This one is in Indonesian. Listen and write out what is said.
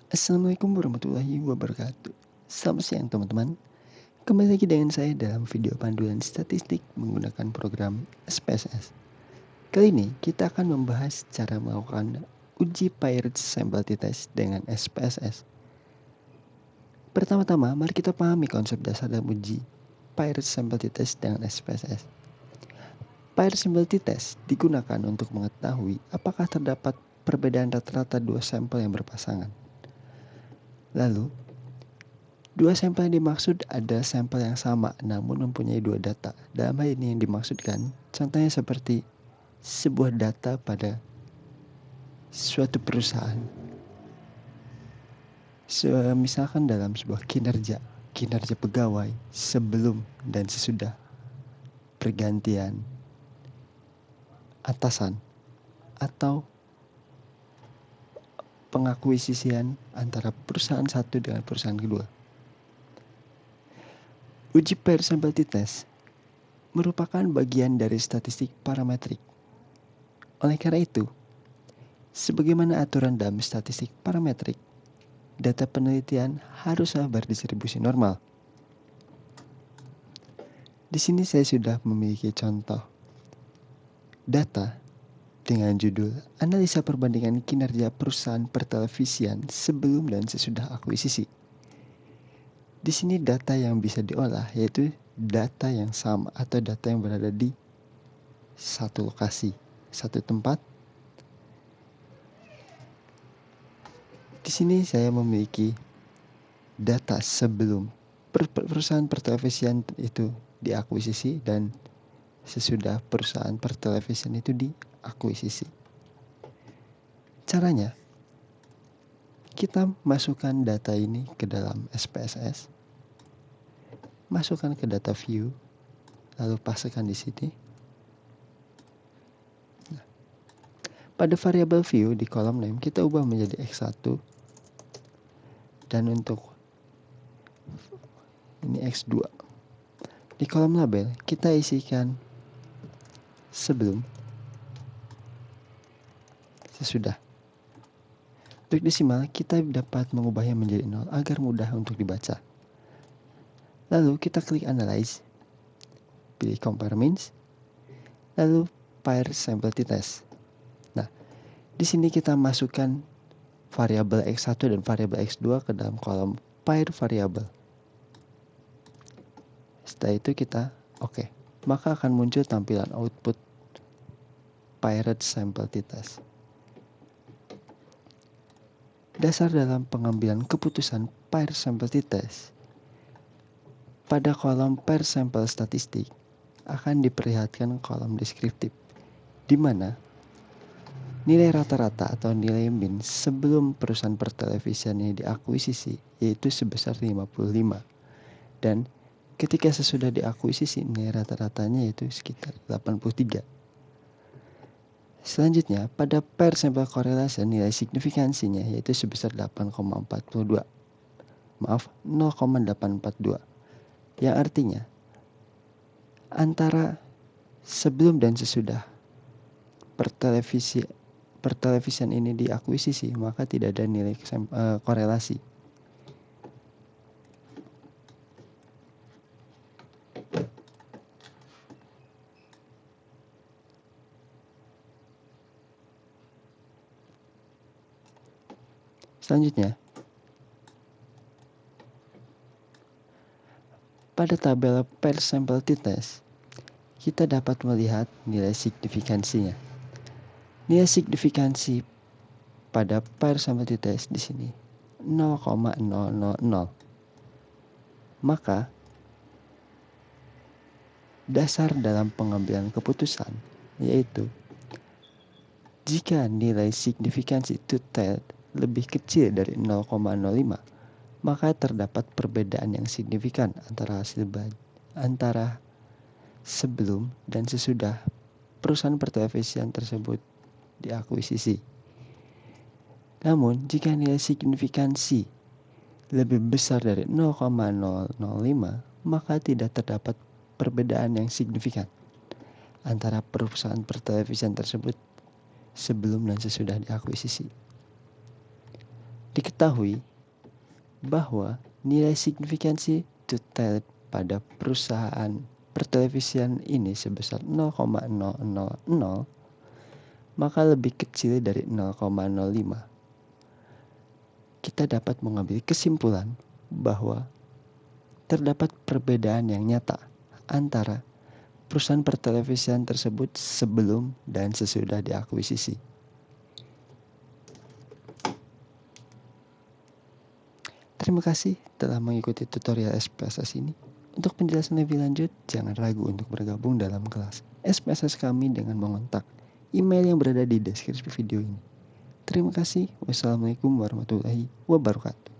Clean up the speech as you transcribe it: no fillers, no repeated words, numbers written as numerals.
Assalamualaikum warahmatullahi wabarakatuh. Selamat siang teman-teman. Kembali lagi dengan saya dalam video panduan statistik menggunakan program SPSS. Kali ini kita akan membahas cara melakukan uji paired sample t-test dengan SPSS. Pertama-tama, mari kita pahami konsep dasar dalam uji paired sample t-test dengan SPSS. Paired sample t-test digunakan untuk mengetahui apakah terdapat perbedaan rata-rata dua sampel yang berpasangan. Lalu, dua sampel yang dimaksud ada sampel yang sama namun mempunyai dua data. Dalam hal ini yang dimaksudkan, contohnya seperti sebuah data pada suatu perusahaan. Misalkan dalam sebuah kinerja pegawai sebelum dan sesudah pergantian atasan atau pengakuisisian antara perusahaan satu dengan perusahaan kedua. Uji paired sample t-test merupakan bagian dari statistik parametrik. Oleh karena itu, sebagaimana aturan dalam statistik parametrik, data penelitian haruslah berdistribusi normal. Di sini saya sudah memiliki contoh data dengan judul Analisa Perbandingan Kinerja Perusahaan Pertelevisian Sebelum dan Sesudah Akuisisi. Di sini data yang bisa diolah yaitu data yang sama atau data yang berada di satu lokasi, satu tempat. Di sini saya memiliki data sebelum perusahaan pertelevisian itu diakuisisi dan sesudah perusahaan pertelevisian itu diakuisisi. Caranya, kita masukkan data ini ke dalam SPSS, masukkan ke data view, lalu pastikan di sini. Nah, pada variabel view di kolom name kita ubah menjadi X1 dan untuk ini X2. Di kolom label kita isikan sebelum, sesudah. Untuk desimal kita dapat mengubahnya menjadi 0 agar mudah untuk dibaca. Lalu kita klik analyze, pilih compare means, lalu paired sample t-test. Nah, di sini kita masukkan variabel X1 dan variabel X2 ke dalam kolom paired variable. Setelah itu kita oke. Maka akan muncul tampilan output paired sample t-test. Dasar dalam pengambilan keputusan paired sample t-test. Pada kolom paired sample statistik akan diperlihatkan kolom deskriptif, di mana nilai rata-rata atau nilai min sebelum perusahaan pertelevisian ini diakuisisi yaitu sebesar 55. Dan ketika sesudah diakuisisi nilai rata-ratanya yaitu sekitar 83. Selanjutnya, pada paired sample correlation nilai signifikansinya yaitu sebesar 8,42. Maaf, 0,842. Yang artinya antara sebelum dan sesudah pertelevisian ini diakuisisi, maka tidak ada nilai korelasi. Selanjutnya, pada tabel paired sample t-test, kita dapat melihat nilai signifikansinya. Nilai signifikansi pada paired sample t-test di sini 0,000. Maka dasar dalam pengambilan keputusan yaitu jika nilai signifikansi two-tailed lebih kecil dari 0,05, maka terdapat perbedaan yang signifikan antara sebelum dan sesudah perusahaan pertelevisian tersebut diakuisisi. Namun, jika nilai signifikansi lebih besar dari 0,005, maka tidak terdapat perbedaan yang signifikan antara perusahaan pertelevisian tersebut sebelum dan sesudah diakuisisi. Diketahui bahwa nilai signifikansi total pada perusahaan pertelevisian ini sebesar 0,000, maka lebih kecil dari 0,05. Kita dapat mengambil kesimpulan bahwa terdapat perbedaan yang nyata antara perusahaan pertelevisian tersebut sebelum dan sesudah diakuisisi. Terima kasih telah mengikuti tutorial SPSS ini. Untuk penjelasan lebih lanjut, jangan ragu untuk bergabung dalam kelas SPSS kami dengan mengontak email yang berada di deskripsi video ini. Terima kasih. Wassalamualaikum warahmatullahi wabarakatuh.